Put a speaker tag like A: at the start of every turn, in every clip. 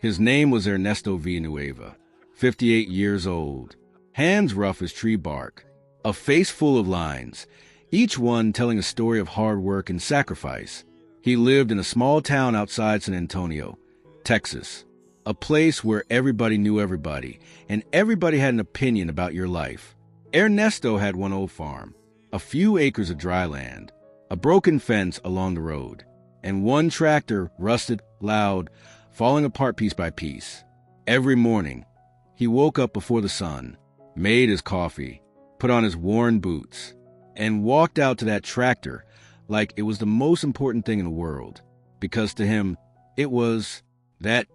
A: His name was Ernesto Villanueva, 58 years old, hands rough as tree bark, a face full of lines, each one telling a story of hard work and sacrifice. He lived in a small town outside San Antonio, Texas, a place where everybody knew everybody, and everybody had an opinion about your life. Ernesto had one old farm, a few acres of dry land, a broken fence along the road, and one tractor rusted, loud, falling apart piece by piece. Every morning, he woke up before the sun, made his coffee, put on his worn boots, and walked out to that tractor like it was the most important thing in the world, because to him, that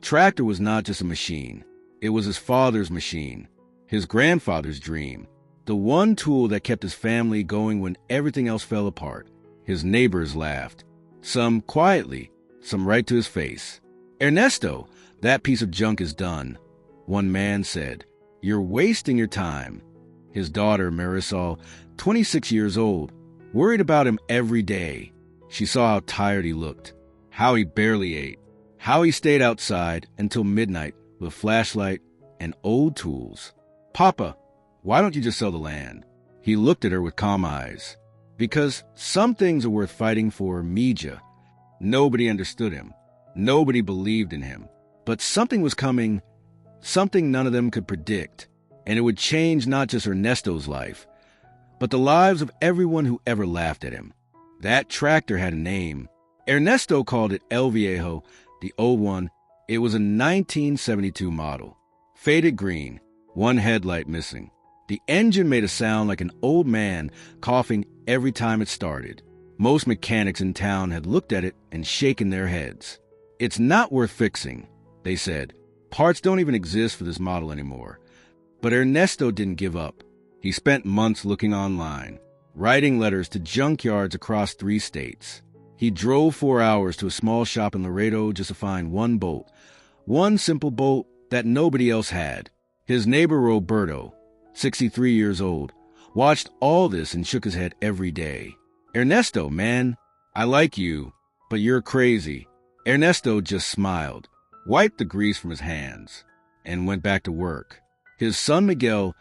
A: tractor was not just a machine. It was his father's machine, his grandfather's dream, the one tool that kept his family going when everything else fell apart. His neighbors laughed, some quietly, some right to his face. "Ernesto, that piece of junk is done," one man said. "You're wasting your time." His daughter, Marisol, 26 years old, worried about him every day. She saw how tired he looked, how he barely ate, how he stayed outside until midnight with a flashlight and old tools. "Papa, why don't you just sell the land?" He looked at her with calm eyes. Because some things are worth fighting for, Mija. Nobody understood him. Nobody believed in him. But something was coming, something none of them could predict, and it would change not just Ernesto's life, but the lives of everyone who ever laughed at him. That tractor had a name. Ernesto called it El Viejo, the old one. It was a 1972 model, faded green, one headlight missing. The engine made a sound like an old man coughing every time it started. Most mechanics in town had looked at it and shaken their heads. "It's not worth fixing," they said. "Parts don't even exist for this model anymore." But Ernesto didn't give up. He spent months looking online, writing letters to junkyards across 3 states. He drove 4 hours to a small shop in Laredo just to find one bolt, one simple bolt that nobody else had. His neighbor Roberto, 63 years old, watched all this and shook his head every day. "Ernesto, man, I like you, but you're crazy." Ernesto just smiled, wiped the grease from his hands, and went back to work. His son Miguel,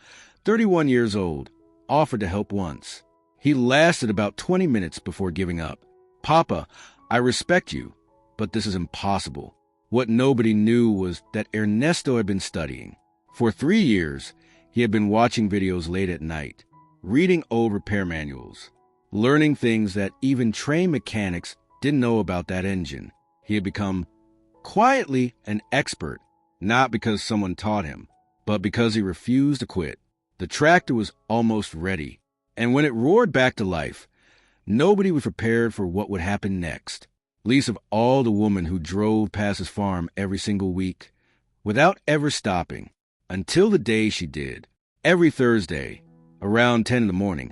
A: 31 years old, offered to help once. He lasted about 20 minutes before giving up. "Papa, I respect you, but this is impossible." What nobody knew was that Ernesto had been studying. For 3 years, he had been watching videos late at night, reading old repair manuals, learning things that even trained mechanics didn't know about that engine. He had become quietly an expert, not because someone taught him, but because he refused to quit. The tractor was almost ready, and when it roared back to life, nobody was prepared for what would happen next. Least of all the woman who drove past his farm every single week, without ever stopping, until the day she did. Every Thursday, around 10 in the morning,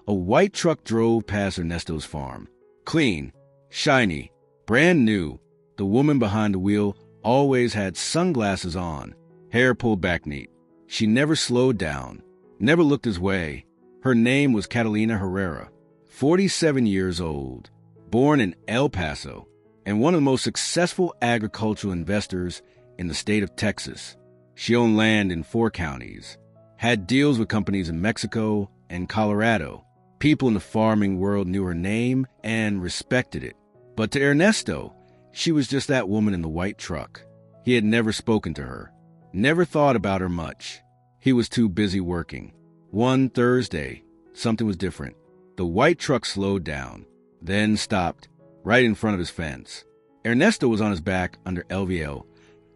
A: a white truck drove past Ernesto's farm. Clean, shiny, brand new. The woman behind the wheel always had sunglasses on, hair pulled back neat. She never slowed down, never looked his way. Her name was Catalina Herrera, 47 years old, born in El Paso, and one of the most successful agricultural investors in the state of Texas. She owned land in 4 counties, had deals with companies in Mexico and Colorado. People in the farming world knew her name and respected it. But to Ernesto, she was just that woman in the white truck. He had never spoken to her, never thought about her much. He was too busy working. One Thursday, something was different. The white truck slowed down, then stopped right in front of his fence. Ernesto was on his back under LVL,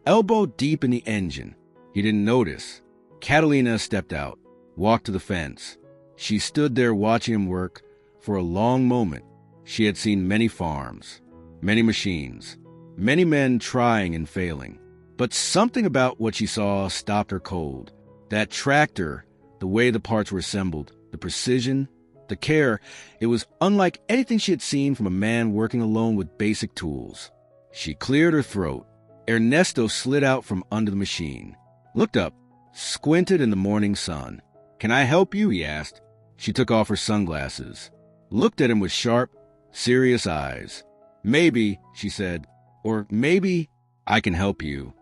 A: elbow deep in the engine. He didn't notice. Catalina stepped out, walked to the fence. She stood there watching him work for a long moment. She had seen many farms, many machines, many men trying and failing. But something about what she saw stopped her cold. That tractor, the way the parts were assembled, the precision, the care, it was unlike anything she had seen from a man working alone with basic tools. She cleared her throat. Ernesto slid out from under the machine, looked up, squinted in the morning sun. "Can I help you?" he asked. She took off her sunglasses, looked at him with sharp, serious eyes. "Maybe," she said, "or maybe I can help you."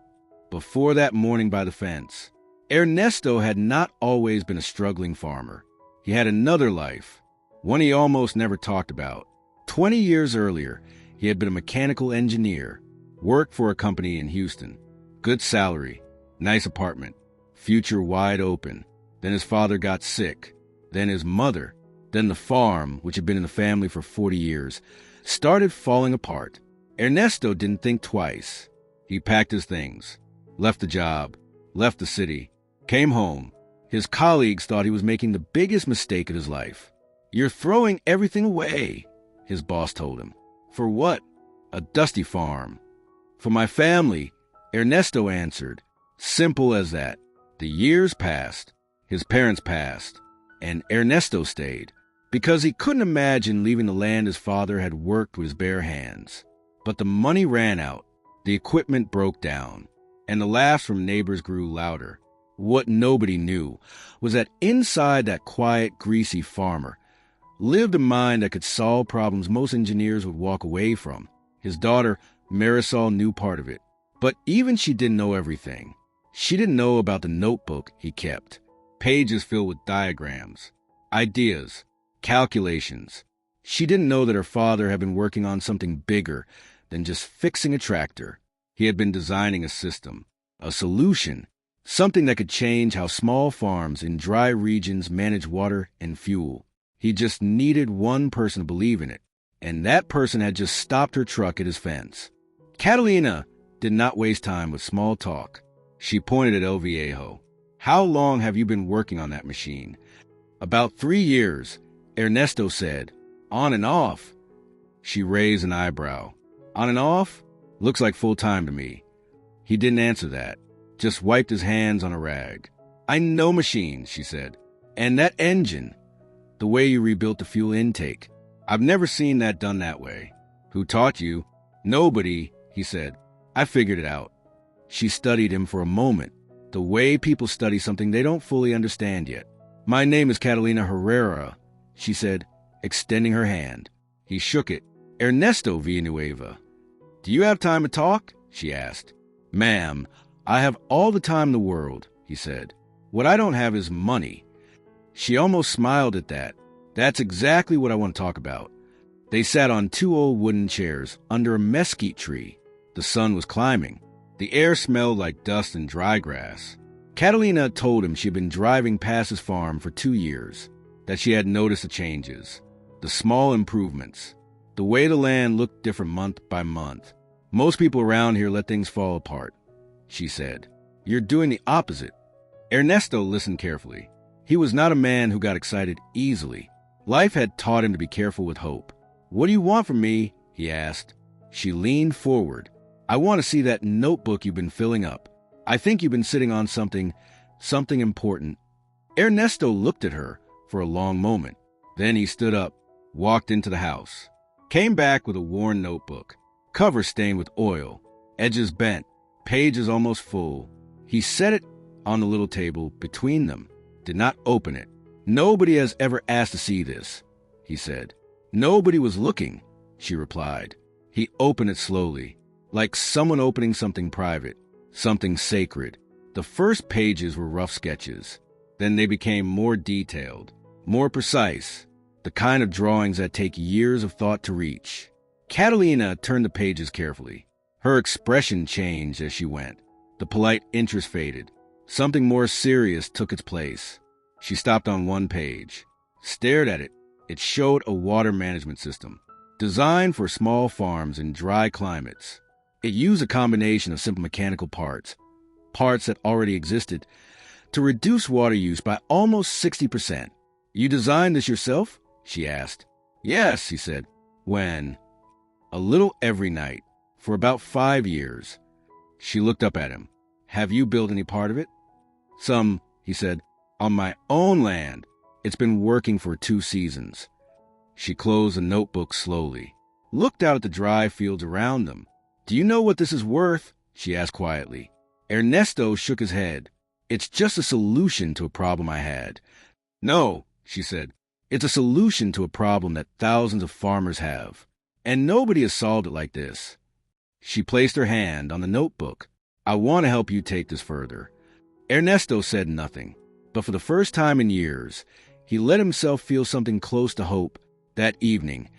A: before that morning by the fence. Ernesto had not always been a struggling farmer. He had another life, one he almost never talked about. 20 years earlier, he had been a mechanical engineer, worked for a company in Houston. Good salary, nice apartment, future wide open. Then his father got sick. Then his mother. Then the farm, which had been in the family for 40 years, started falling apart. Ernesto didn't think twice. He packed his things, left the job, left the city, came home. His colleagues thought he was making the biggest mistake of his life. "You're throwing everything away," his boss told him. "For what?" "A dusty farm." "For my family," Ernesto answered. Simple as that. The years passed. His parents passed. And Ernesto stayed, because he couldn't imagine leaving the land his father had worked with his bare hands. But the money ran out, the equipment broke down, and the laughs from neighbors grew louder. What nobody knew was that inside that quiet, greasy farmer lived a mind that could solve problems most engineers would walk away from. His daughter, Marisol, knew part of it. But even she didn't know everything. She didn't know about the notebook he kept. Pages filled with diagrams, ideas, calculations. She didn't know that her father had been working on something bigger than just fixing a tractor. He had been designing a system, a solution, something that could change how small farms in dry regions manage water and fuel. He just needed one person to believe in it, and that person had just stopped her truck at his fence. Catalina did not waste time with small talk. She pointed at El Viejo. "How long have you been working on that machine?" "About 3 years," Ernesto said. "On and off?" She raised an eyebrow. "On and off? Looks like full-time to me." He didn't answer that, just wiped his hands on a rag. "I know machines," she said. "And that engine, the way you rebuilt the fuel intake. I've never seen that done that way." "Who taught you?" "Nobody," he said. "I figured it out." She studied him for a moment, the way people study something they don't fully understand yet. "My name is Catalina Herrera," she said, extending her hand. He shook it. "Ernesto Villanueva." "Do you have time to talk?" she asked. "Ma'am, I have all the time in the world," he said. "What I don't have is money." She almost smiled at that. "That's exactly what I want to talk about." They sat on 2 old wooden chairs under a mesquite tree. The sun was climbing. The air smelled like dust and dry grass. Catalina told him she had been driving past his farm for 2 years, that she had noticed the changes, the small improvements, the way the land looked different month by month. "Most people around here let things fall apart," she said. "You're doing the opposite." Ernesto listened carefully. He was not a man who got excited easily. Life had taught him to be careful with hope. "What do you want from me?" he asked. She leaned forward. "I want to see that notebook you've been filling up. I think you've been sitting on something important." Ernesto looked at her for a long moment. Then he stood up, walked into the house, came back with a worn notebook, cover stained with oil, edges bent, pages almost full. He set it on the little table between them, did not open it. "Nobody has ever asked to see this," he said. "Nobody was looking," she replied. He opened it slowly, like someone opening something private, something sacred. The first pages were rough sketches. Then they became more detailed, more precise, the kind of drawings that take years of thought to reach. Catalina turned the pages carefully. Her expression changed as she went. The polite interest faded. Something more serious took its place. She stopped on one page, stared at it. It showed a water management system, designed for small farms in dry climates. It used a combination of simple mechanical parts that already existed, to reduce water use by almost 60%. "You designed this yourself?" she asked. "Yes," he said. "When?" "A little every night, for about 5 years." She looked up at him. "Have you built any part of it?" "Some," he said. "On my own land. It's been working for 2 seasons." She closed the notebook slowly, looked out at the dry fields around them. "Do you know what this is worth?" she asked quietly. Ernesto shook his head. "It's just a solution to a problem I had." "No," she said. "It's a solution to a problem that thousands of farmers have. And nobody has solved it like this." She placed her hand on the notebook. I want to help you take this further." Ernesto said nothing, but for the first time in years, he let himself feel something close to hope. That evening,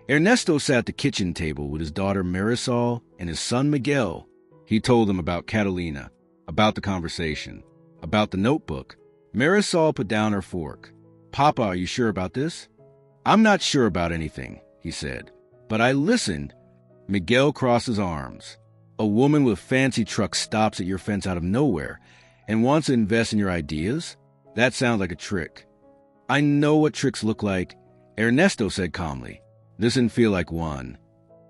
A: Ernesto sat at the kitchen table with his daughter Marisol and his son Miguel. He told them about Catalina, about the conversation, about the notebook. Marisol put down her fork. "Papa, are you sure about this?" "I'm not sure about anything," he said. "But I listened." Miguel crossed his arms. "A woman with a fancy truck stops at your fence out of nowhere and wants to invest in your ideas? That sounds like a trick." "I know what tricks look like," Ernesto said calmly. "This didn't feel like one."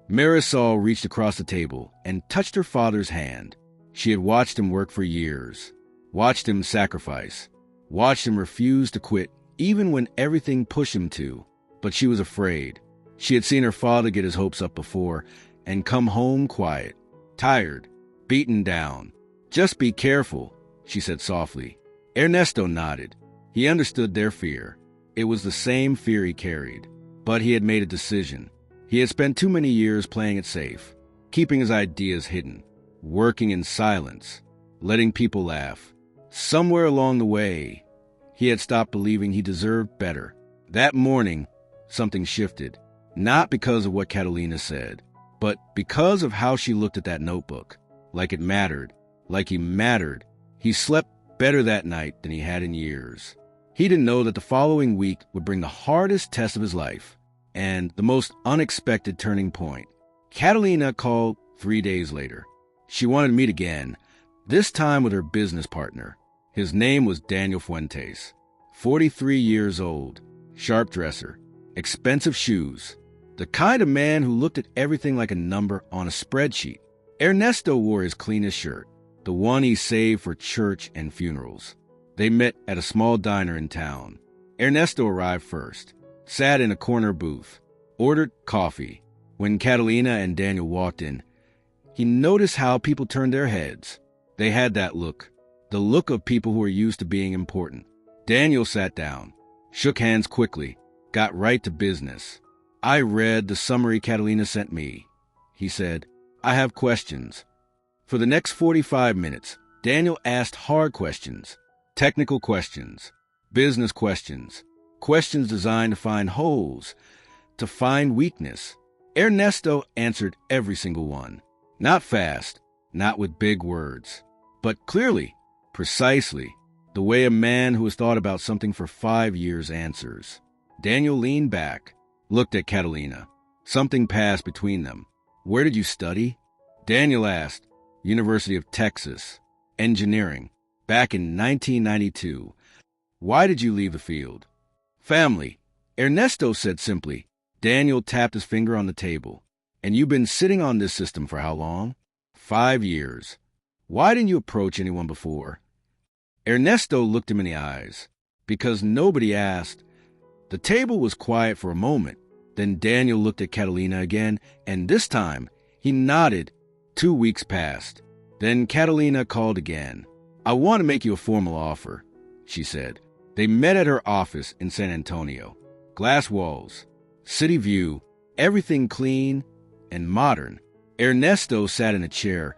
A: Marisol reached across the table and touched her father's hand. She had watched him work for years, watched him sacrifice, watched him refuse to quit even when everything pushed him to. But she was afraid. She had seen her father get his hopes up before and come home quiet, tired, beaten down. "Just be careful," she said softly. Ernesto nodded. He understood their fear. It was the same fear he carried. But he had made a decision. He had spent too many years playing it safe, keeping his ideas hidden, working in silence, letting people laugh. Somewhere along the way, he had stopped believing he deserved better. That morning, something shifted, not because of what Catalina said, but because of how she looked at that notebook, like it mattered, like he mattered. He slept better that night than he had in years. He didn't know that the following week would bring the hardest test of his life and the most unexpected turning point. Catalina called 3 days later. She wanted to meet again, this time with her business partner. His name was Daniel Fuentes, 43 years old, sharp dresser, expensive shoes, the kind of man who looked at everything like a number on a spreadsheet. Ernesto wore his cleanest shirt, the one he saved for church and funerals. They met at a small diner in town. Ernesto arrived first, sat in a corner booth, ordered coffee. When Catalina and Daniel walked in, he noticed how people turned their heads. They had that look, the look of people who are used to being important. Daniel sat down, shook hands quickly, got right to business. "I read the summary Catalina sent me," he said. "I have questions." For the next 45 minutes, Daniel asked hard questions, technical questions, business questions, questions designed to find holes, to find weakness. Ernesto answered every single one. Not fast, not with big words, but clearly, precisely, the way a man who has thought about something for 5 years answers. Daniel leaned back, looked at Catalina. Something passed between them. "Where did you study?" Daniel asked. "University of Texas. Engineering. Back in 1992. "Why did you leave the field?" "Family," Ernesto said simply. Daniel tapped his finger on the table. "And you've been sitting on this system for how long?" 5 years. "Why didn't you approach anyone before?" Ernesto looked him in the eyes. "Because nobody asked." The table was quiet for a moment. Then Daniel looked at Catalina again, and this time he nodded. 2 weeks passed. Then Catalina called again. "I want to make you a formal offer," she said. They met at her office in San Antonio. Glass walls, city view, everything clean and modern. Ernesto sat in a chair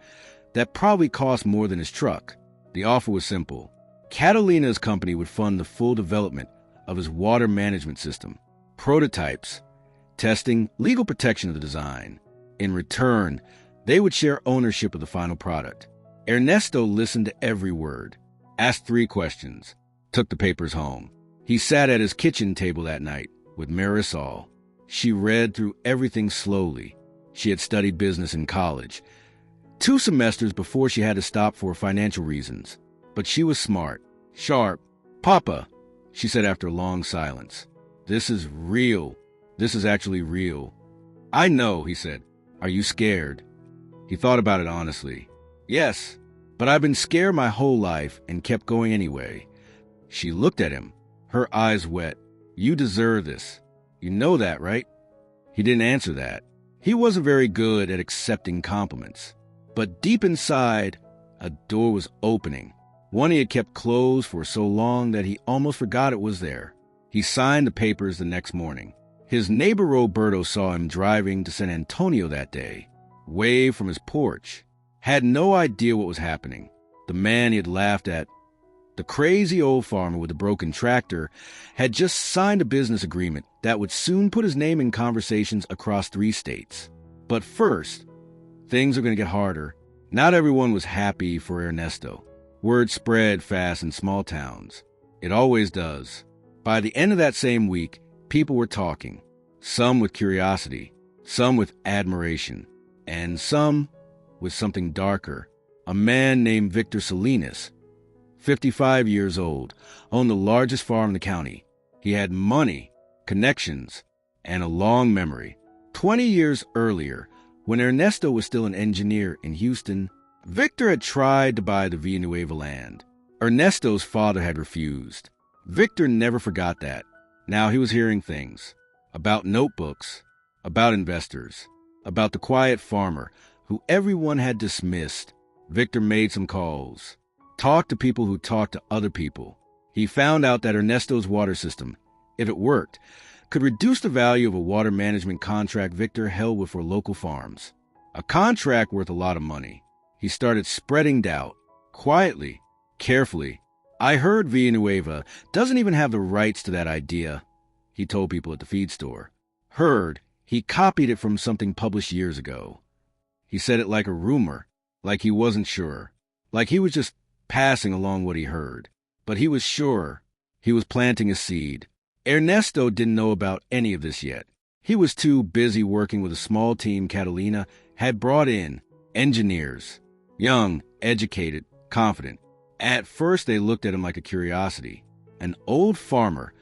A: that probably cost more than his truck. The offer was simple. Catalina's company would fund the full development of his water management system, prototypes, testing, legal protection of the design. In return, they would share ownership of the final product. Ernesto listened to every word, asked 3 questions, took the papers home. He sat at his kitchen table that night with Marisol. She read through everything slowly. She had studied business in college, 2 semesters before she had to stop for financial reasons. But she was smart, sharp. "Papa," she said after a long silence, "this is real. This is actually real." "I know," he said. "Are you scared?" He thought about it honestly. "Yes, but I've been scared my whole life and kept going anyway." She looked at him, her eyes wet. "You deserve this. You know that, right?" He didn't answer that. He wasn't very good at accepting compliments. But deep inside, a door was opening, one he had kept closed for so long that he almost forgot it was there. He signed the papers the next morning. His neighbor Roberto saw him driving to San Antonio that day, waved from his porch, had no idea what was happening. The man he had laughed at, the crazy old farmer with the broken tractor, had just signed a business agreement that would soon put his name in conversations across 3 states. But first, things are going to get harder. Not everyone was happy for Ernesto. Word spread fast in small towns. It always does. By the end of that same week, people were talking. Some with curiosity, some with admiration, and some with something darker. A man named Victor Salinas, 55 years old, owned the largest farm in the county. He had money, connections, and a long memory. 20 years earlier, when Ernesto was still an engineer in Houston, Victor had tried to buy the Villanueva land. Ernesto's father had refused. Victor never forgot that. Now he was hearing things about notebooks, about investors, about the quiet farmer who everyone had dismissed. Victor made some calls, talked to people who talked to other people. He found out that Ernesto's water system, if it worked, could reduce the value of a water management contract Victor held with for local farms. A contract worth a lot of money. He started spreading doubt, quietly, carefully. I heard Villanueva doesn't even have the rights to that idea, he told people at the feed store. Heard, he copied it from something published years ago. He said it like a rumor, like he wasn't sure, like he was just passing along what he heard. But he was sure. He was planting a seed. Ernesto didn't know about any of this yet. He was too busy working with a small team Catalina had brought in, engineers, young, educated, confident. At first they looked at him like a curiosity, an old farmer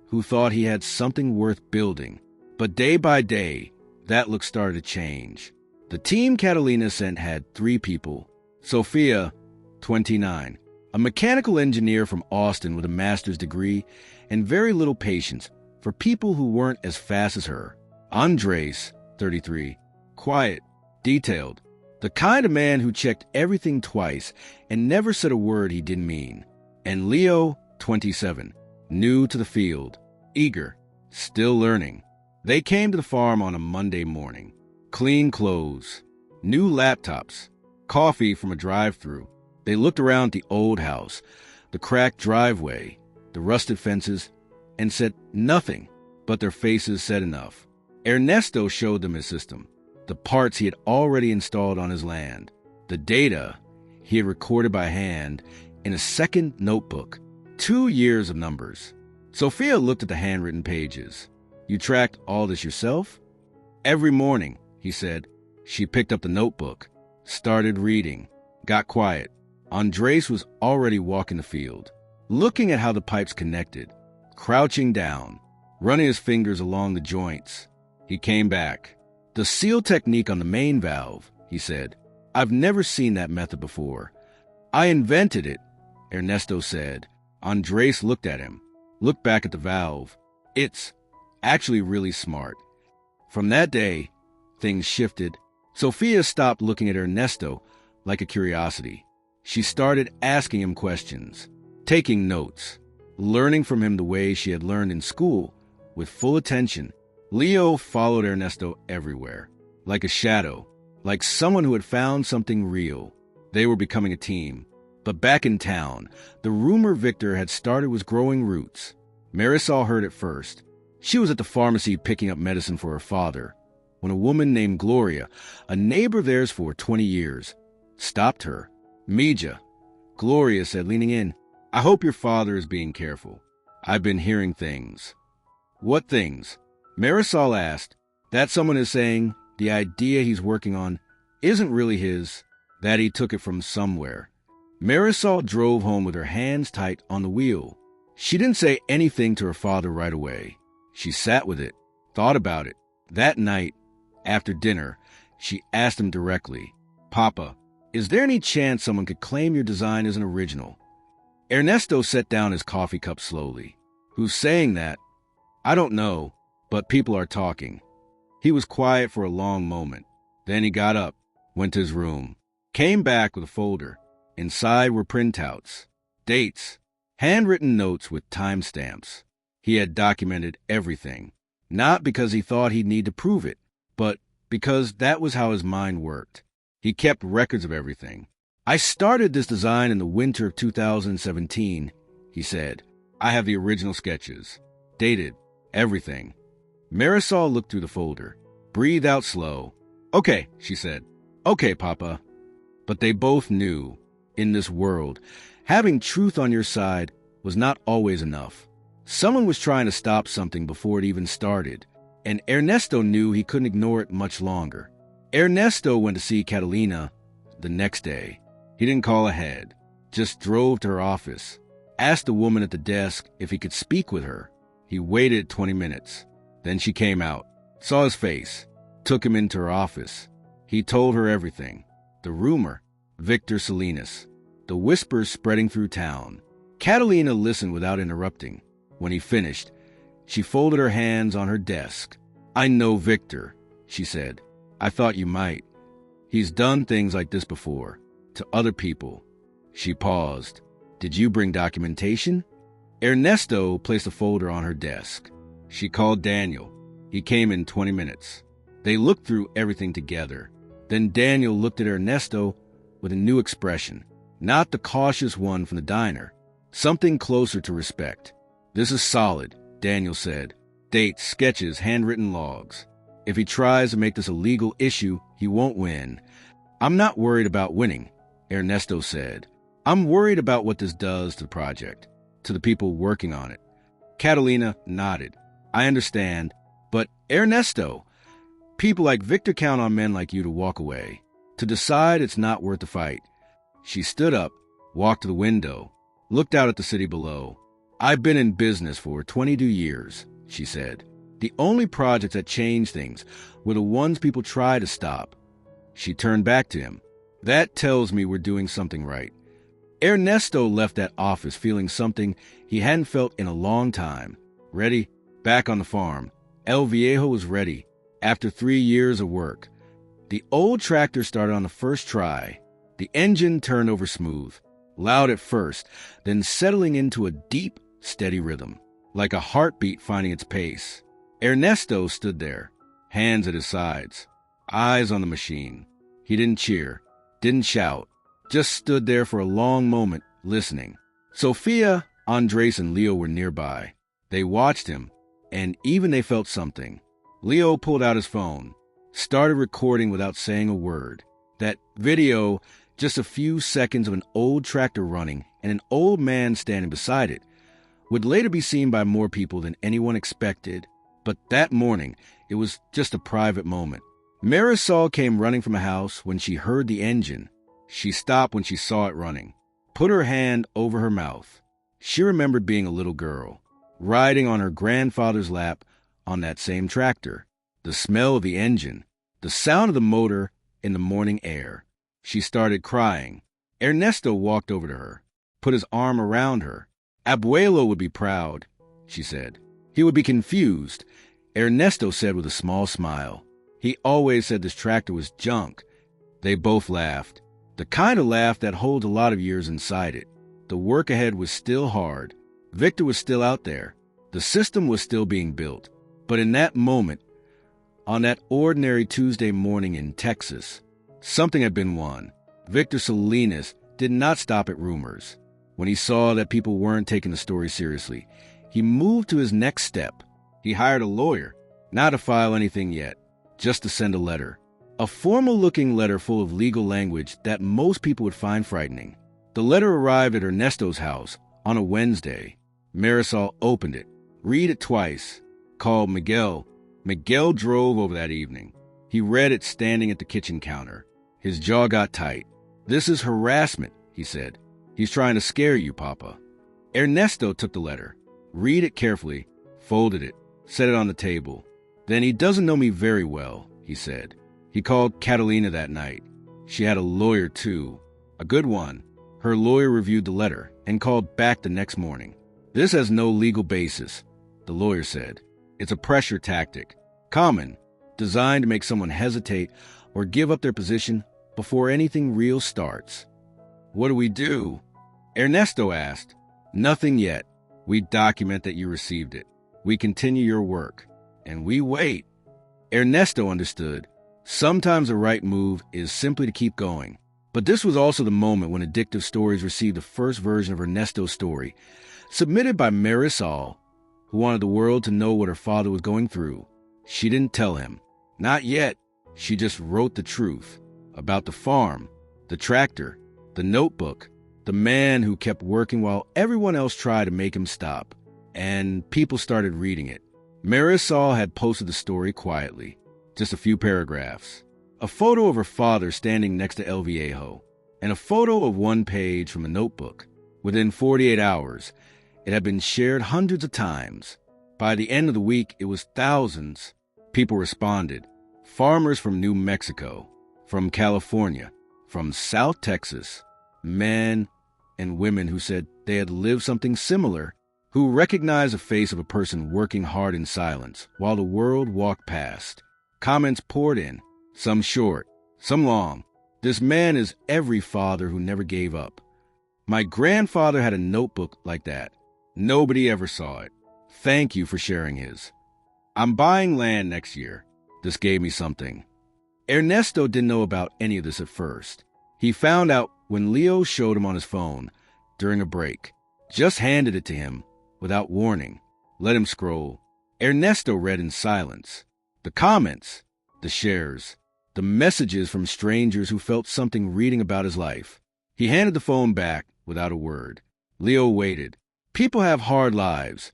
A: who thought he had something worth building. But day by day, that look started to change. The team Catalina sent had 3 people. Sophia, 29, a mechanical engineer from Austin with a master's degree and very little patience for people who weren't as fast as her. Andres, 33, quiet, detailed, the kind of man who checked everything twice and never said a word he didn't mean. And Leo, 27, new to the field, eager, still learning. They came to the farm on a Monday morning. Clean clothes, new laptops, coffee from a drive-thru. They looked around the old house, the cracked driveway, the rusted fences, and said nothing, but their faces said enough. Ernesto showed them his system, the parts he had already installed on his land, the data he had recorded by hand in a second notebook, 2 years of numbers. Sophia looked at the handwritten pages. You tracked all this yourself? Every morning, he said. She picked up the notebook, started reading, got quiet. Andres was already walking the field, looking at how the pipes connected, crouching down, running his fingers along the joints. He came back. The seal technique on the main valve, he said. I've never seen that method before. I invented it, Ernesto said. Andres looked at him, looked back at the valve. It's actually really smart. From that day, things shifted. Sophia stopped looking at Ernesto like a curiosity. She started asking him questions, taking notes, learning from him the way she had learned in school, with full attention. Leo followed Ernesto everywhere, like a shadow, like someone who had found something real. They were becoming a team. But back in town, the rumor Victor had started was growing roots. Marisol heard it first. She was at the pharmacy picking up medicine for her father, when a woman named Gloria, a neighbor of theirs for 20 years, stopped her. Mija, Gloria said, leaning in, I hope your father is being careful. I've been hearing things. What things? Marisol asked. That someone is saying the idea he's working on isn't really his, that he took it from somewhere. Marisol drove home with her hands tight on the wheel. She didn't say anything to her father right away. She sat with it, thought about it. That night, after dinner, she asked him directly, Papa, is there any chance someone could claim your design as an original? Ernesto set down his coffee cup slowly. Who's saying that? I don't know, but people are talking. He was quiet for a long moment. Then he got up, went to his room, came back with a folder. Inside were printouts, dates, handwritten notes with timestamps. He had documented everything, not because he thought he'd need to prove it, but because that was how his mind worked. He kept records of everything. I started this design in the winter of 2017, he said. I have the original sketches. Dated. Everything. Marisol looked through the folder. Breathed out slow. Okay, she said. Okay, Papa. But they both knew, in this world, having truth on your side was not always enough. Someone was trying to stop something before it even started, and Ernesto knew he couldn't ignore it much longer. Ernesto went to see Catalina the next day. He didn't call ahead, just drove to her office, asked the woman at the desk if he could speak with her. He waited 20 minutes. Then she came out, saw his face, took him into her office. He told her everything. The rumor, Victor Salinas, the whispers spreading through town. Catalina listened without interrupting. When he finished, she folded her hands on her desk. I know Victor, she said. I thought you might. He's done things like this before, to other people. She paused. Did you bring documentation? Ernesto placed a folder on her desk. She called Daniel. He came in 20 minutes. They looked through everything together. Then Daniel looked at Ernesto with a new expression, not the cautious one from the diner, something closer to respect. This is solid, Daniel said. Dates, sketches, handwritten logs. If he tries to make this a legal issue, he won't win. I'm not worried about winning, Ernesto said. I'm worried about what this does to the project, to the people working on it. Catalina nodded. I understand, but Ernesto, people like Victor count on men like you to walk away, to decide it's not worth the fight. She stood up, walked to the window, looked out at the city below. I've been in business for 22 years, she said. The only projects that changed things were the ones people tried to stop. She turned back to him. That tells me we're doing something right. Ernesto left that office feeling something he hadn't felt in a long time. Ready? Back on the farm. El Viejo was ready, after 3 years of work. The old tractor started on the first try. The engine turned over smooth, loud at first, then settling into a deep, steady rhythm, like a heartbeat finding its pace. Ernesto stood there, hands at his sides, eyes on the machine. He didn't cheer, didn't shout, just stood there for a long moment, listening. Sophia, Andres, and Leo were nearby. They watched him, and even they felt something. Leo pulled out his phone, started recording without saying a word. That video, just a few seconds of an old tractor running and an old man standing beside it, would later be seen by more people than anyone expected. But that morning, it was just a private moment. Marisol came running from a house when she heard the engine. She stopped when she saw it running, put her hand over her mouth. She remembered being a little girl, riding on her grandfather's lap on that same tractor, the smell of the engine, the sound of the motor in the morning air. She started crying. Ernesto walked over to her, put his arm around her. Abuelo would be proud, she said. He would be confused, Ernesto said with a small smile. He always said this tractor was junk. They both laughed, the kind of laugh that holds a lot of years inside it. The work ahead was still hard. Victor was still out there. The system was still being built. But in that moment, on that ordinary Tuesday morning in Texas, something had been won. Victor Salinas did not stop at rumors. When he saw that people weren't taking the story seriously, he moved to his next step. He hired a lawyer, not to file anything yet, just to send a letter. A formal-looking letter full of legal language that most people would find frightening. The letter arrived at Ernesto's house on a Wednesday. Marisol opened it, read it twice, called Miguel. Miguel drove over that evening. He read it standing at the kitchen counter. His jaw got tight. This is harassment, he said. He's trying to scare you, Papa. Ernesto took the letter, read it carefully, folded it, set it on the table. Then he doesn't know me very well, he said. He called Catalina that night. She had a lawyer, too. A good one. Her lawyer reviewed the letter and called back the next morning. This has no legal basis, the lawyer said. It's a pressure tactic. Common. Designed to make someone hesitate or give up their position before anything real starts. What do we do? Ernesto asked. Nothing yet. We document that you received it. We continue your work. And we wait. Ernesto understood. Sometimes the right move is simply to keep going. But this was also the moment when Addictive Stories received the first version of Ernesto's story, submitted by Marisol, who wanted the world to know what her father was going through. She didn't tell him. Not yet. She just wrote the truth about the farm, the tractor, the notebook, the man who kept working while everyone else tried to make him stop. And people started reading it. Marisol had posted the story quietly, just a few paragraphs. A photo of her father standing next to El Viejo, and a photo of one page from a notebook. Within 48 hours, it had been shared hundreds of times. By the end of the week, it was thousands. People responded. Farmers from New Mexico, from California, from South Texas, men and women who said they had lived something similar, who recognized the face of a person working hard in silence while the world walked past. Comments poured in. Some short, some long. This man is every father who never gave up. My grandfather had a notebook like that. Nobody ever saw it. Thank you for sharing his. I'm buying land next year. This gave me something. Ernesto didn't know about any of this at first. He found out when Leo showed him on his phone during a break. Just handed it to him without warning. Let him scroll. Ernesto read in silence. The comments, the shares, the messages from strangers who felt something reading about his life. He handed the phone back without a word. Leo waited. People have hard lives.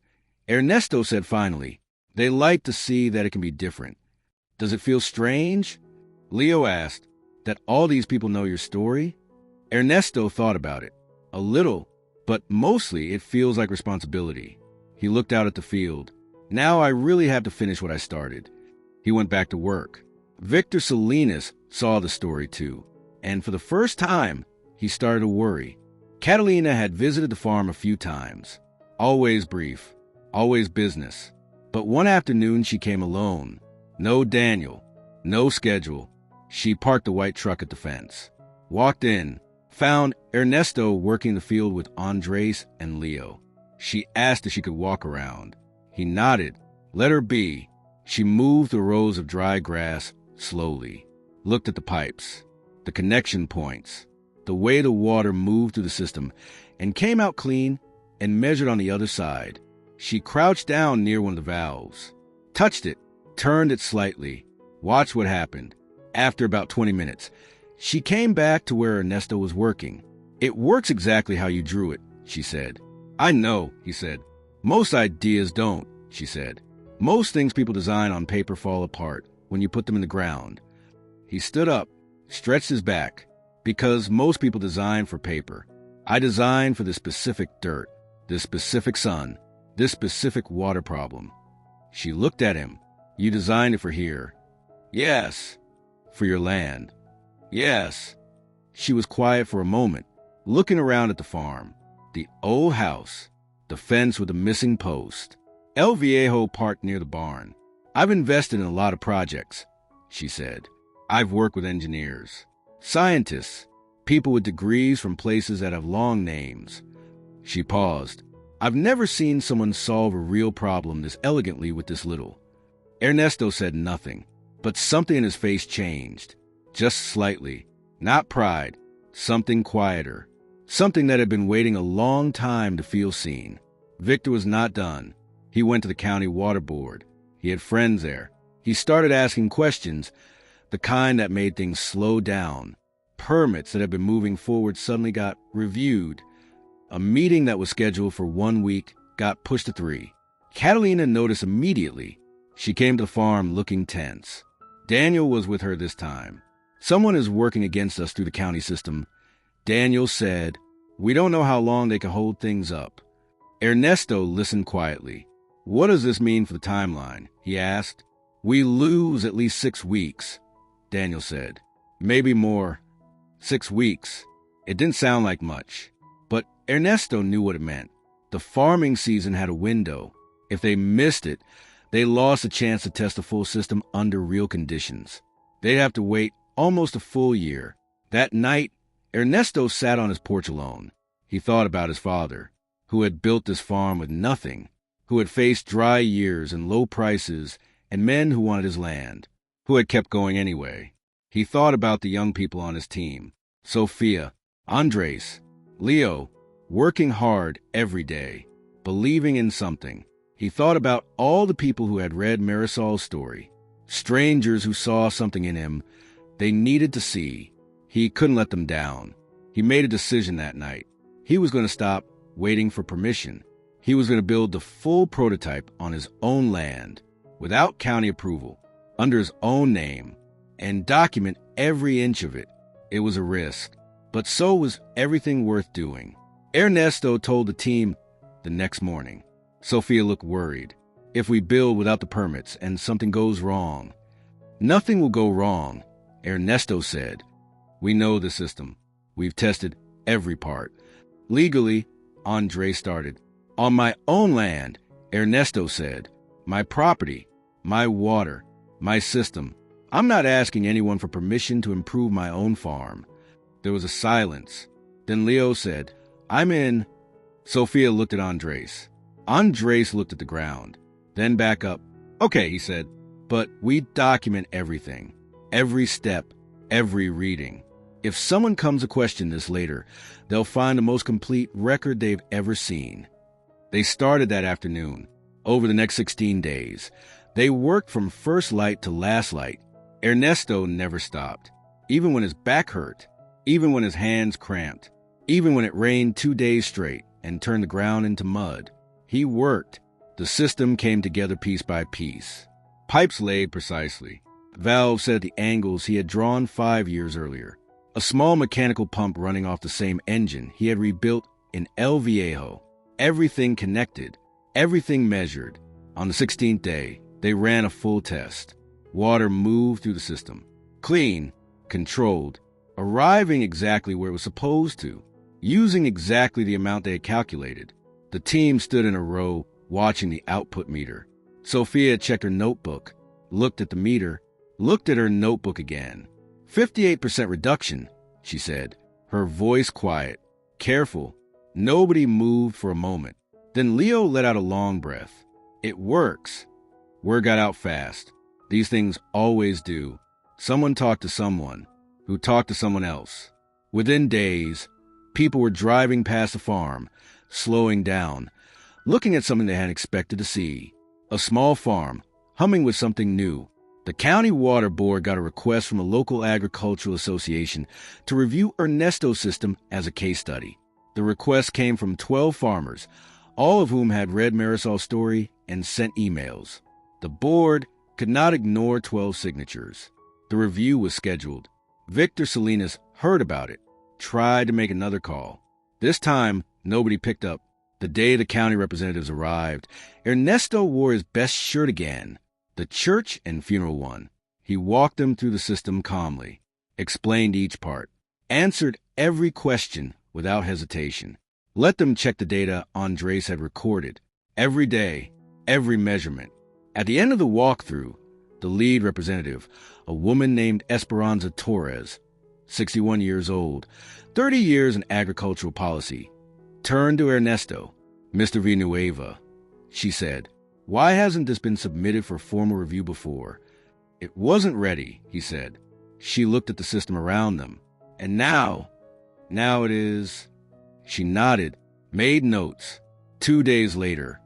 A: Ernesto said finally, they like to see that it can be different. Does it feel strange? Leo asked, that all these people know your story? Ernesto thought about it. A little, but mostly it feels like responsibility. He looked out at the field. Now I really have to finish what I started. He went back to work. Victor Salinas saw the story too, and for the first time, he started to worry. Catalina had visited the farm a few times. Always brief, always business. But one afternoon she came alone. No Daniel, no schedule. She parked the white truck at the fence. Walked in, found Ernesto working the field with Andres and Leo. She asked if she could walk around. He nodded. Let her be. She moved the rows of dry grass slowly, looked at the pipes, the connection points, the way the water moved through the system, and came out clean and measured on the other side. She crouched down near one of the valves, touched it, turned it slightly, watched what happened. After about 20 minutes, she came back to where Ernesto was working. It works exactly how you drew it, she said. I know, he said. Most ideas don't, she said. Most things people design on paper fall apart when you put them in the ground. He stood up, stretched his back, because most people design for paper. I design for this specific dirt, this specific sun, this specific water problem. She looked at him. You designed it for here. Yes. For your land. Yes. She was quiet for a moment, looking around at the farm, the old house, the fence with the missing post. El Viejo parked near the barn. I've invested in a lot of projects, she said. I've worked with engineers, scientists, people with degrees from places that have long names. She paused. I've never seen someone solve a real problem this elegantly with this little. Ernesto said nothing, but something in his face changed, just slightly. Not pride, something quieter, something that had been waiting a long time to feel seen. Victor was not done. He went to the county water board. He had friends there. He started asking questions, the kind that made things slow down. Permits that had been moving forward suddenly got reviewed. A meeting that was scheduled for 1 week got pushed to 3. Catalina noticed immediately. She came to the farm looking tense. Daniel was with her this time. Someone is working against us through the county system. Daniel said, we don't know how long they can hold things up. Ernesto listened quietly. What does this mean for the timeline? He asked. We lose at least 6 weeks, Daniel said. Maybe more. 6 weeks. It didn't sound like much. But Ernesto knew what it meant. The farming season had a window. If they missed it, they lost a chance to test the full system under real conditions. They'd have to wait almost a full year. That night, Ernesto sat on his porch alone. He thought about his father, who had built this farm with nothing, who had faced dry years and low prices and men who wanted his land. who had kept going anyway. He thought about the young people on his team. Sophia, Andres, Leo, working hard every day, believing in something. He thought about all the people who had read Marisol's story, strangers who saw something in him they needed to see. He couldn't let them down. He made a decision that night. He was going to stop waiting for permission. He was going to build the full prototype on his own land, without county approval, under his own name, and document every inch of it. It was a risk, but so was everything worth doing. Ernesto told the team the next morning. Sophia looked worried. If we build without the permits and something goes wrong, nothing will go wrong, Ernesto said. We know the system. We've tested every part. Legally, Andre started. On my own land, Ernesto said. My property, my water, my system. I'm not asking anyone for permission to improve my own farm. There was a silence. Then Leo said, I'm in. Sophia looked at Andres. Andres looked at the ground, then back up. Okay, he said, but we document everything, every step, every reading. If someone comes to question this later, they'll find the most complete record they've ever seen. They started that afternoon. Over the next 16 days, they worked from first light to last light. Ernesto never stopped, even when his back hurt, even when his hands cramped, even when it rained 2 days straight and turned the ground into mud. He worked. The system came together piece by piece. Pipes laid precisely. Valves set at the angles he had drawn 5 years earlier. A small mechanical pump running off the same engine he had rebuilt in El Viejo. Everything connected, everything measured. On the 16th day, they ran a full test. Water moved through the system. Clean, controlled, arriving exactly where it was supposed to, using exactly the amount they had calculated. The team stood in a row, watching the output meter. Sophia checked her notebook, looked at the meter, looked at her notebook again. 58% reduction, she said, her voice quiet, careful. Nobody moved for a moment. Then Leo let out a long breath. It works. Word got out fast. These things always do. Someone talked to someone, who talked to someone else. Within days, people were driving past the farm, slowing down, looking at something they hadn't expected to see. A small farm, humming with something new. The county water board got a request from a local agricultural association to review Ernesto's system as a case study. The request came from 12 farmers, all of whom had read Marisol's story and sent emails. The board could not ignore 12 signatures. The review was scheduled. Victor Salinas heard about it, tried to make another call. This time, nobody picked up. The day the county representatives arrived, Ernesto wore his best shirt again, the church and funeral one. He walked them through the system calmly, explained each part, answered every question without hesitation. Let them check the data Andres had recorded, every day, every measurement. At the end of the walkthrough, the lead representative, a woman named Esperanza Torres, 61 years old, 30 years in agricultural policy, turned to Ernesto. Mr. Villanueva, she said, why hasn't this been submitted for formal review before? It wasn't ready, he said. She looked at the system around them. And now it is. She nodded, made notes. 2 days later,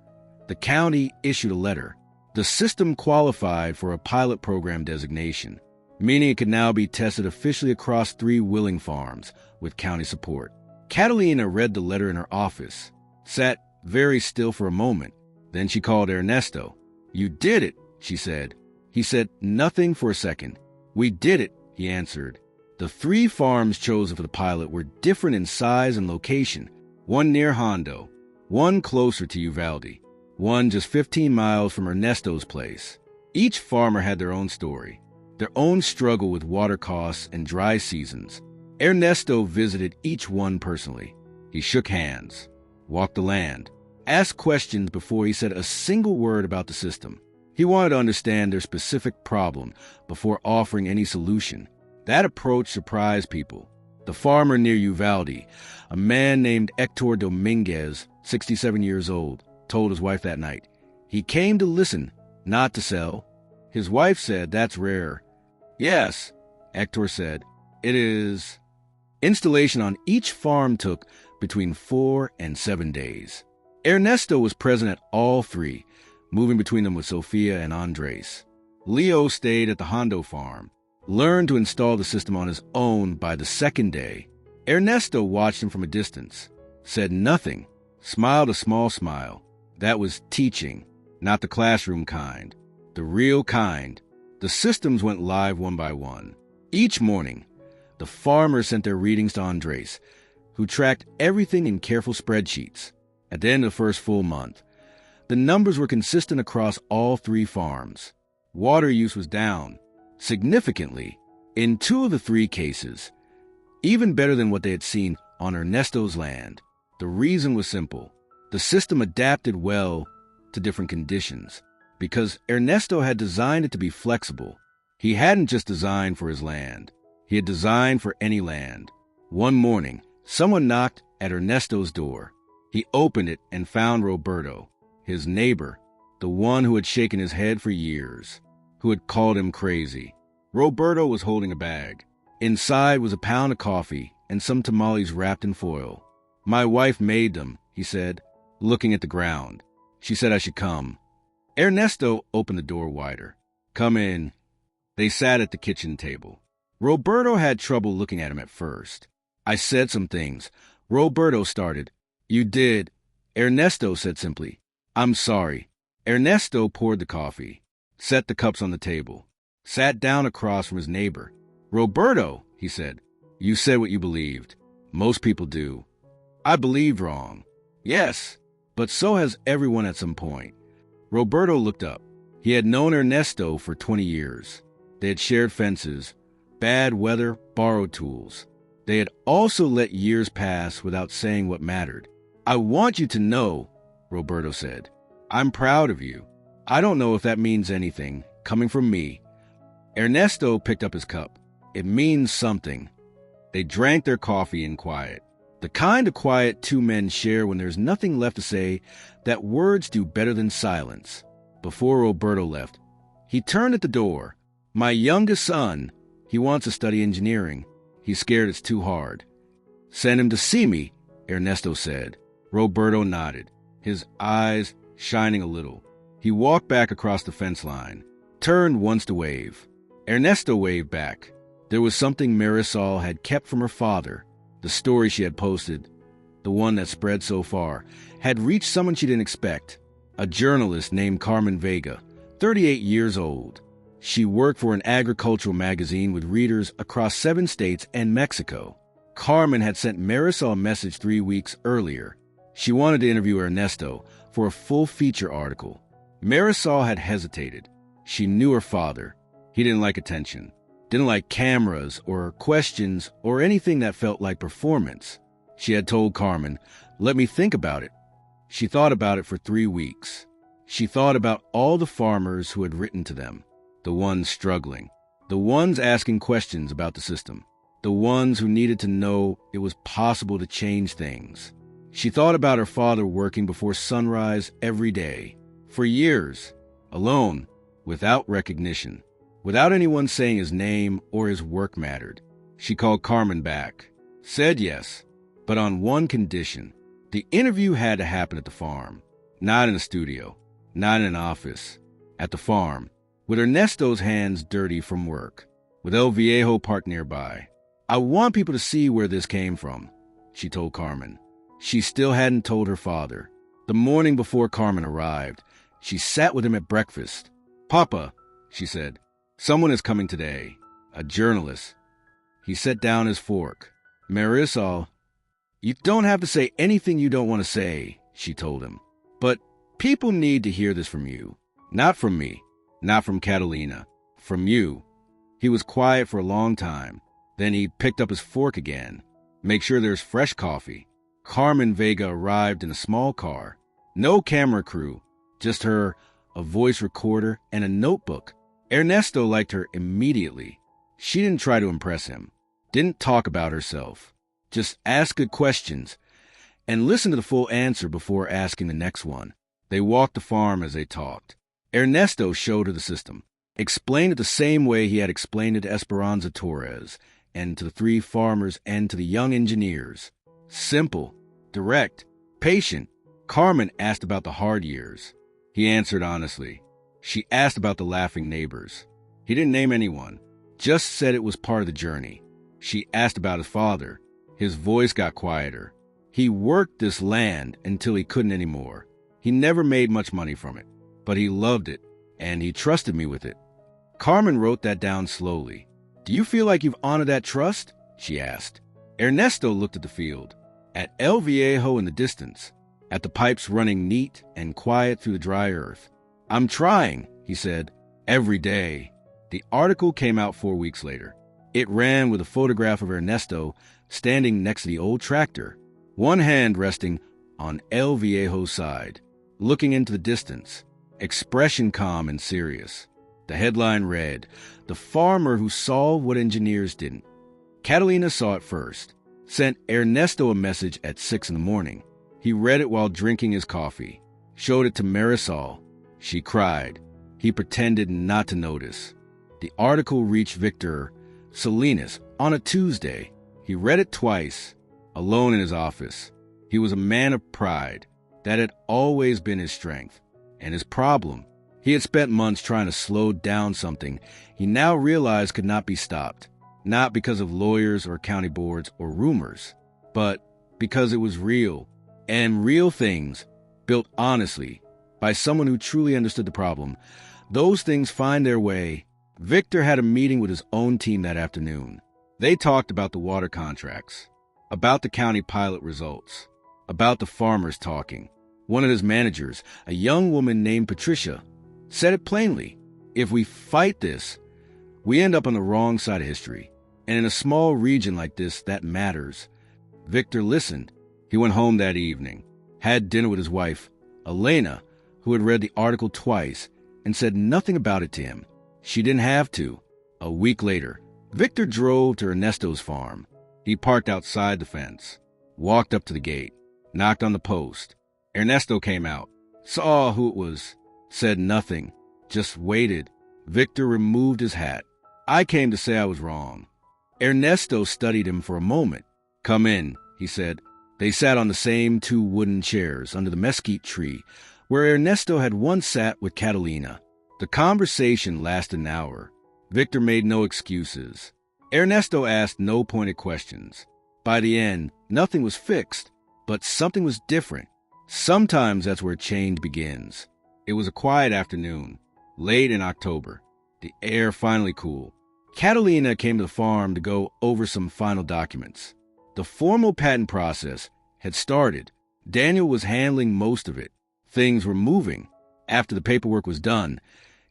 A: the county issued a letter. The system qualified for a pilot program designation, meaning it could now be tested officially across 3 willing farms with county support. Catalina read the letter in her office, sat very still for a moment. Then she called Ernesto. You did it, she said. He said nothing for a second. We did it, he answered. The 3 farms chosen for the pilot were different in size and location. One near Hondo, one closer to Uvalde, one just 15 miles from Ernesto's place. Each farmer had their own story, their own struggle with water costs and dry seasons. Ernesto visited each one personally. He shook hands, walked the land, asked questions before he said a single word about the system. He wanted to understand their specific problem before offering any solution. That approach surprised people. The farmer near Uvalde, a man named Hector Dominguez, 67 years old, told his wife that night. He came to listen, not to sell. His wife said that's rare. Yes, Hector said. It is. Installation on each farm took between 4 and 7 days. Ernesto was present at all three, moving between them with Sofia and Andres. Leo stayed at the Hondo farm, learned to install the system on his own by the second day. Ernesto watched him from a distance, said nothing, smiled a small smile. That was teaching, not the classroom kind, the real kind. The systems went live one by one. Each morning, the farmers sent their readings to Andres, who tracked everything in careful spreadsheets. At the end of the first full month, the numbers were consistent across all three farms. Water use was down, significantly, in 2 of the 3 cases, even better than what they had seen on Ernesto's land. The reason was simple. The system adapted well to different conditions, because Ernesto had designed it to be flexible. He hadn't just designed for his land. He had designed for any land. One morning, someone knocked at Ernesto's door. He opened it and found Roberto, his neighbor, the one who had shaken his head for years, who had called him crazy. Roberto was holding a bag. Inside was a pound of coffee and some tamales wrapped in foil. My wife made them, he said, looking at the ground. She said I should come. Ernesto opened the door wider. Come in. They sat at the kitchen table. Roberto had trouble looking at him at first. I said some things. Roberto started. You did. Ernesto said simply, I'm sorry. Ernesto poured the coffee, set the cups on the table, sat down across from his neighbor. Roberto, he said, you said what you believed. Most people do. I believed wrong. Yes, but so has everyone at some point. Roberto looked up. He had known Ernesto for 20 years. They had shared fences, bad weather, borrowed tools. They had also let years pass without saying what mattered. I want you to know, Roberto said, I'm proud of you. I don't know if that means anything, coming from me. Ernesto picked up his cup. It means something. They drank their coffee in quiet. The kind of quiet 2 men share when there's nothing left to say that words do better than silence. Before Roberto left, he turned at the door. My youngest son, he wants to study engineering. He's scared it's too hard. Send him to see me, Ernesto said. Roberto nodded, his eyes shining a little. He walked back across the fence line, turned once to wave. Ernesto waved back. There was something Marisol had kept from her father. The story she had posted, the one that spread so far, had reached someone she didn't expect, a journalist named Carmen Vega, 38 years old. She worked for an agricultural magazine with readers across 7 states and Mexico. Carmen had sent Marisol a message 3 weeks earlier. She wanted to interview Ernesto for a full feature article. Marisol had hesitated. She knew her father. He didn't like attention, didn't like cameras or questions or anything that felt like performance. She had told Carmen, let me think about it. She thought about it for 3 weeks. She thought about all the farmers who had written to them, the ones struggling, the ones asking questions about the system, the ones who needed to know it was possible to change things. She thought about her father working before sunrise every day, for years, alone, without recognition, without anyone saying his name or his work mattered. She called Carmen back, said yes, but on one condition. The interview had to happen at the farm, not in a studio, not in an office, at the farm, with Ernesto's hands dirty from work, with El Viejo parked nearby. I want people to see where this came from, she told Carmen. She still hadn't told her father. The morning before Carmen arrived, she sat with him at breakfast. Papa, she said, someone is coming today, a journalist. He set down his fork. Marisol, you don't have to say anything you don't want to say, she told him. But people need to hear this from you. Not from me, not from Catalina, from you. He was quiet for a long time. Then he picked up his fork again. Make sure there's fresh coffee. Carmen Vega arrived in a small car. No camera crew, just her, a voice recorder, and a notebook. Ernesto liked her immediately. She didn't try to impress him, didn't talk about herself. Just ask good questions and listen to the full answer before asking the next one. They walked the farm as they talked. Ernesto showed her the system. explained it the same way he had explained it to Esperanza Torres, and to the 3 farmers, and to the young engineers. Simple, direct, patient. Carmen asked about the hard years. He answered honestly. She asked about the laughing neighbors. He didn't name anyone, just said it was part of the journey. She asked about his father. His voice got quieter. He worked this land until he couldn't anymore. He never made much money from it, but he loved it, and he trusted me with it. Carmen wrote that down slowly. Do you feel like you've honored that trust? She asked. Ernesto looked at the field, at El Viejo in the distance, at the pipes running neat and quiet through the dry earth. I'm trying, he said, every day. The article came out 4 weeks later. It ran with a photograph of Ernesto standing next to the old tractor, one hand resting on El Viejo's side, looking into the distance, expression calm and serious. The headline read, "The farmer who solved what engineers didn't." Catalina saw it first, sent Ernesto a message at 6 in the morning. He read it while drinking his coffee, showed it to Marisol. She cried. He pretended not to notice. The article reached Victor Salinas on a Tuesday. He read it twice, alone in his office. He was a man of pride. That had always been his strength, and his problem. He had spent months trying to slow down something he now realized could not be stopped, not because of lawyers or county boards or rumors, but because it was real, and real things, built honestly, by someone who truly understood the problem, those things find their way. Victor had a meeting with his own team that afternoon. They talked about the water contracts, about the county pilot results, about the farmers talking. One of his managers, a young woman named Patricia, said it plainly. If we fight this, we end up on the wrong side of history. And in a small region like this, that matters. Victor listened. He went home that evening, had dinner with his wife, Elena, who had read the article twice, and said nothing about it to him. She didn't have to. A week later, Victor drove to Ernesto's farm. He parked outside the fence, walked up to the gate, knocked on the post. Ernesto came out, saw who it was, said nothing, just waited. Victor removed his hat. I came to say I was wrong. Ernesto studied him for a moment. Come in, he said. They sat on the same 2 wooden chairs under the mesquite tree, where Ernesto had once sat with Catalina. The conversation lasted an hour. Victor made no excuses. Ernesto asked no pointed questions. By the end, nothing was fixed, but something was different. Sometimes that's where change begins. It was a quiet afternoon, late in October. The air finally cooled. Catalina came to the farm to go over some final documents. The formal patent process had started. Daniel was handling most of it. Things were moving. After the paperwork was done,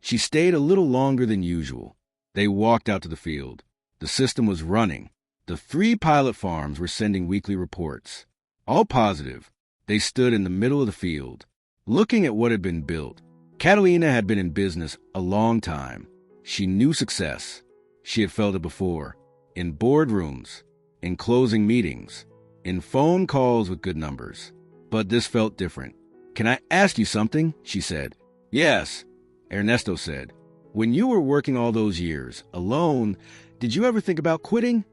A: she stayed a little longer than usual. They walked out to the field. The system was running. The 3 pilot farms were sending weekly reports. All positive. They stood in the middle of the field, looking at what had been built. Catalina had been in business a long time. She knew success. She had felt it before, in boardrooms, in closing meetings, in phone calls with good numbers. But this felt different. Can I ask you something? She said. Yes, Ernesto said. When you were working all those years, alone, did you ever think about quitting?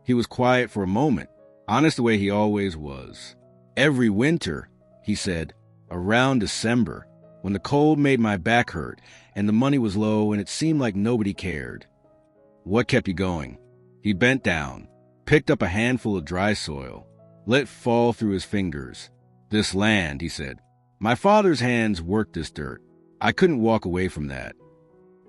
A: He was quiet for a moment, honest the way he always was. Every winter, he said, around December, when the cold made my back hurt and the money was low and it seemed like nobody cared. What kept you going? He bent down, picked up a handful of dry soil, let it fall through his fingers. This land, he said. My father's hands worked this dirt. I couldn't walk away from that.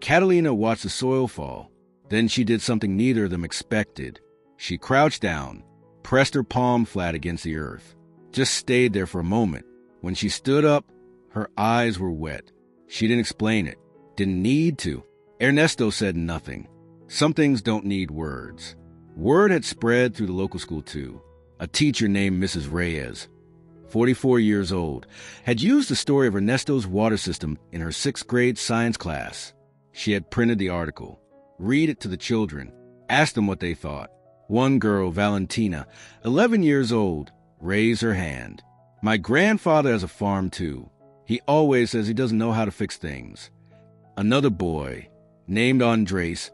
A: Catalina watched the soil fall. Then she did something neither of them expected. She crouched down, pressed her palm flat against the earth, just stayed there for a moment. When she stood up, her eyes were wet. She didn't explain it, didn't need to. Ernesto said nothing. Some things don't need words. Word had spread through the local school too. A teacher named Mrs. Reyes, 44 years old, had used the story of Ernesto's water system in her 6th grade science class. She had printed the article, read it to the children, asked them what they thought. One girl, Valentina, 11 years old, raised her hand. My grandfather has a farm too. He always says he doesn't know how to fix things. Another boy, named Andres,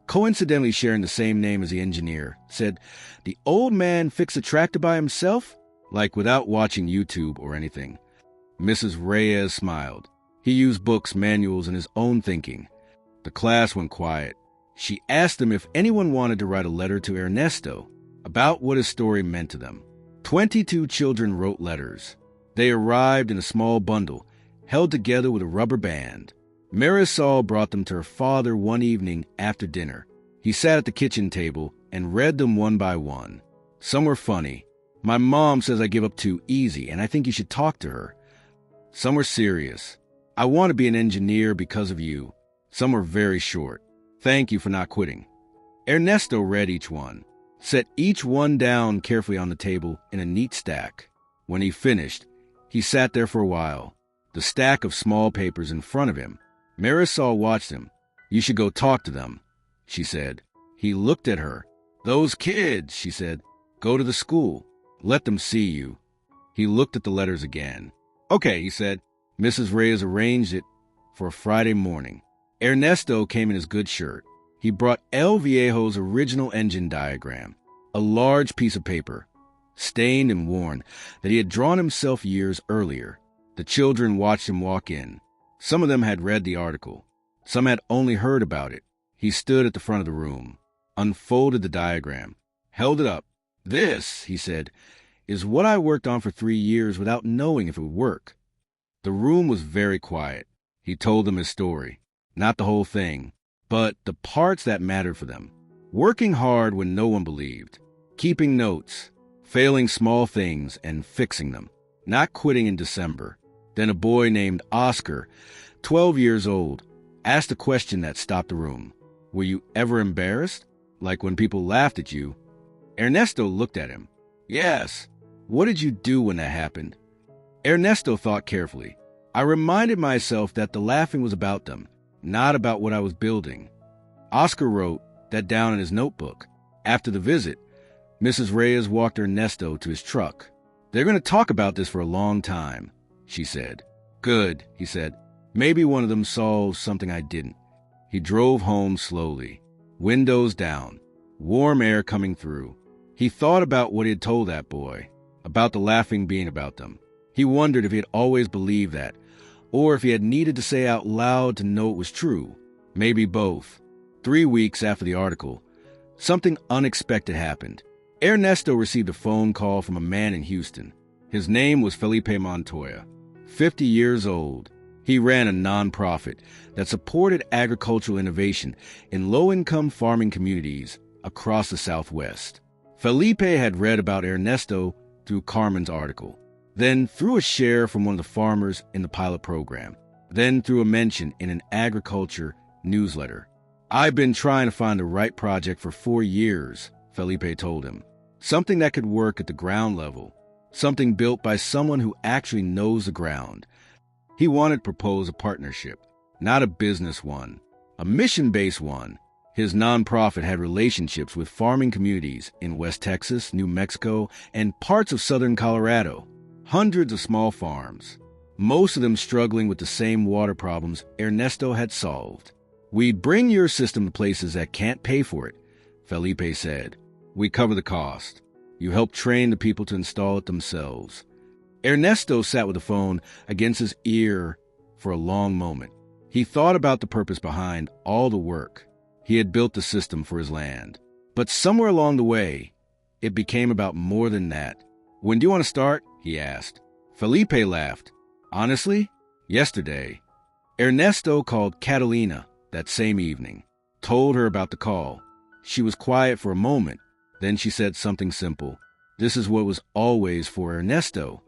A: coincidentally sharing the same name as the engineer, said, "The old man fixed a tractor by himself?" Like without watching YouTube or anything. Mrs. Reyes smiled. He used books, manuals, and his own thinking. The class went quiet. She asked them if anyone wanted to write a letter to Ernesto about what his story meant to them. 22 children wrote letters. They arrived in a small bundle, held together with a rubber band. Marisol brought them to her father one evening after dinner. He sat at the kitchen table and read them one by one. Some were funny. "My mom says I give up too easy, and I think you should talk to her." Some were serious. "I want to be an engineer because of you." Some were very short. "Thank you for not quitting." Ernesto read each one, set each one down carefully on the table in a neat stack. When he finished, he sat there for a while, the stack of small papers in front of him. Marisol watched him. "You should go talk to them," she said. He looked at her. "Those kids," she said. "Go to the school. Let them see you." He looked at the letters again. "Okay," he said. Mrs. Reyes arranged it for a Friday morning. Ernesto came in his good shirt. He brought El Viejo's original engine diagram, a large piece of paper, stained and worn, that he had drawn himself years earlier. The children watched him walk in. Some of them had read the article. Some had only heard about it. He stood at the front of the room, unfolded the diagram, held it up. "This," he said, "is what I worked on for 3 years without knowing if it would work." The room was very quiet. He told them his story. Not the whole thing, but the parts that mattered for them. Working hard when no one believed. Keeping notes. Failing small things and fixing them. Not quitting in December. Then a boy named Oscar, 12 years old, asked a question that stopped the room. "Were you ever embarrassed? Like when people laughed at you?" Ernesto looked at him. "Yes." "What did you do when that happened?" Ernesto thought carefully. "I reminded myself that the laughing was about them, not about what I was building." Oscar wrote that down in his notebook. After the visit, Mrs. Reyes walked Ernesto to his truck. "They're going to talk about this for a long time," she said. "Good," he said. "Maybe one of them solves something I didn't." He drove home slowly, windows down, warm air coming through. He thought about what he had told that boy, about the laughing being about them. He wondered if he had always believed that, or if he had needed to say out loud to know it was true. Maybe both. 3 weeks after the article, something unexpected happened. Ernesto received a phone call from a man in Houston. His name was Felipe Montoya, 50 years old. He ran a nonprofit that supported agricultural innovation in low-income farming communities across the Southwest. Felipe had read about Ernesto through Carmen's article, then through a share from one of the farmers in the pilot program, then through a mention in an agriculture newsletter. "I've been trying to find the right project for 4 years," Felipe told him. "Something that could work at the ground level, something built by someone who actually knows the ground." He wanted to propose a partnership, not a business one, a mission-based one. His nonprofit had relationships with farming communities in West Texas, New Mexico, and parts of southern Colorado. Hundreds of small farms, most of them struggling with the same water problems Ernesto had solved. "We'd bring your system to places that can't pay for it," Felipe said. "We cover the cost. You help train the people to install it themselves." Ernesto sat with the phone against his ear for a long moment. He thought about the purpose behind all the work. He had built the system for his land. But somewhere along the way, it became about more than that. "When do you want to start?" he asked. Felipe laughed. "Honestly, yesterday." Ernesto called Catalina that same evening, told her about the call. She was quiet for a moment. Then she said something simple. This is what was always for Ernesto.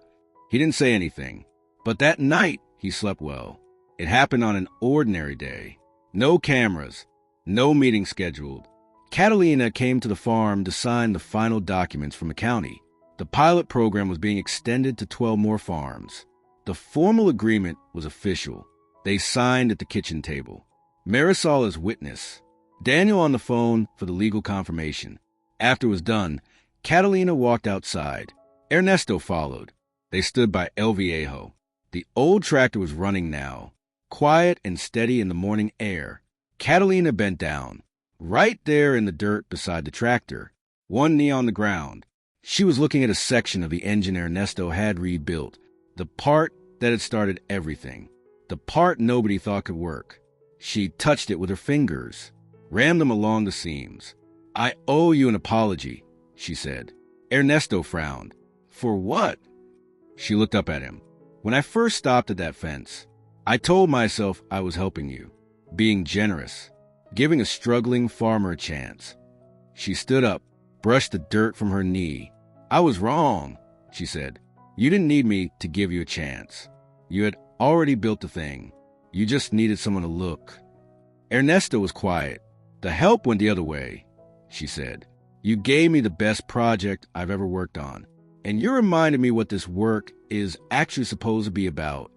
A: He didn't say anything, but that night he slept well. It happened on an ordinary day. No cameras, no meeting scheduled. Catalina came to the farm to sign the final documents from the county. The pilot program was being extended to 12 more farms. The formal agreement was official. They signed at the kitchen table. Marisol as witness. Daniel on the phone for the legal confirmation. After it was done, Catalina walked outside. Ernesto followed. They stood by El Viejo. The old tractor was running now, quiet and steady in the morning air. Catalina bent down, right there in the dirt beside the tractor, one knee on the ground. She was looking at a section of the engine Ernesto had rebuilt, the part that had started everything, the part nobody thought could work. She touched it with her fingers, rammed them along the seams. "I owe you an apology," she said. Ernesto frowned. "For what?" She looked up at him. "When I first stopped at that fence, I told myself I was helping you, being generous, giving a struggling farmer a chance." She stood up, brushed the dirt from her knee. "I was wrong," she said. "You didn't need me to give you a chance. You had already built the thing. You just needed someone to look." Ernesto was quiet. "The help went the other way," she said. "You gave me the best project I've ever worked on, and you reminded me what this work is actually supposed to be about."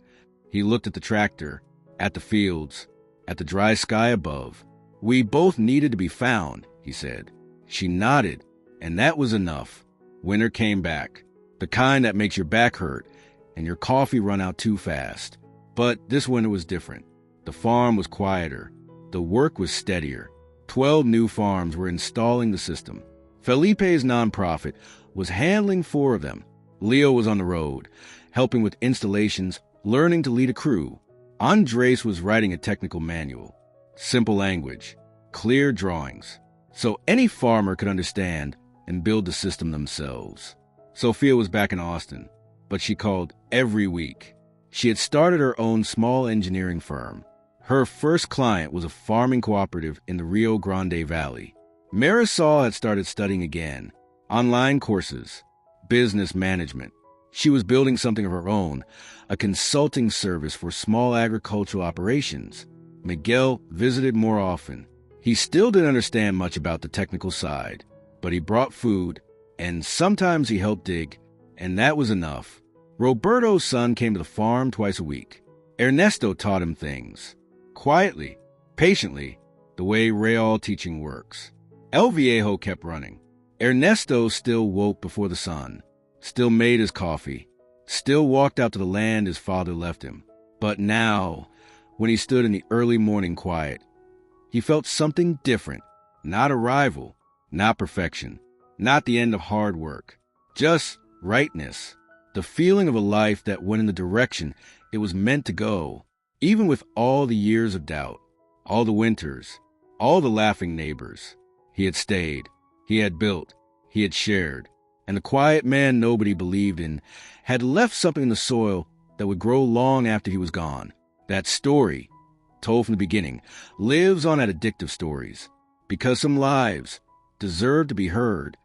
A: He looked at the tractor, at the fields, at the dry sky above. "We both needed to be found," he said. She nodded, and that was enough. Winter came back, the kind that makes your back hurt and your coffee run out too fast. But this winter was different. The farm was quieter. The work was steadier. 12 new farms were installing the system. Felipe's nonprofit was handling 4 of them. Leo was on the road, helping with installations, learning to lead a crew. Andres was writing a technical manual. Simple language, clear drawings, so any farmer could understand and build the system themselves. Sophia was back in Austin, but she called every week. She had started her own small engineering firm. Her first client was a farming cooperative in the Rio Grande Valley. Marisol had started studying again, online courses, business management. She was building something of her own, a consulting service for small agricultural operations. Miguel visited more often. He still didn't understand much about the technical side, but he brought food, and sometimes he helped dig, and that was enough. Roberto's son came to the farm twice a week. Ernesto taught him things, quietly, patiently, the way Real teaching works. El Viejo kept running. Ernesto still woke before the sun, still made his coffee, still walked out to the land his father left him. But now, when he stood in the early morning quiet, he felt something different. Not a rival, not perfection, not the end of hard work, just rightness. The feeling of a life that went in the direction it was meant to go, even with all the years of doubt, all the winters, all the laughing neighbors. He had stayed, he had built, he had shared, and the quiet man nobody believed in had left something in the soil that would grow long after he was gone. That story, told from the beginning, lives on at Addictive Stories, because some lives deserve to be heard.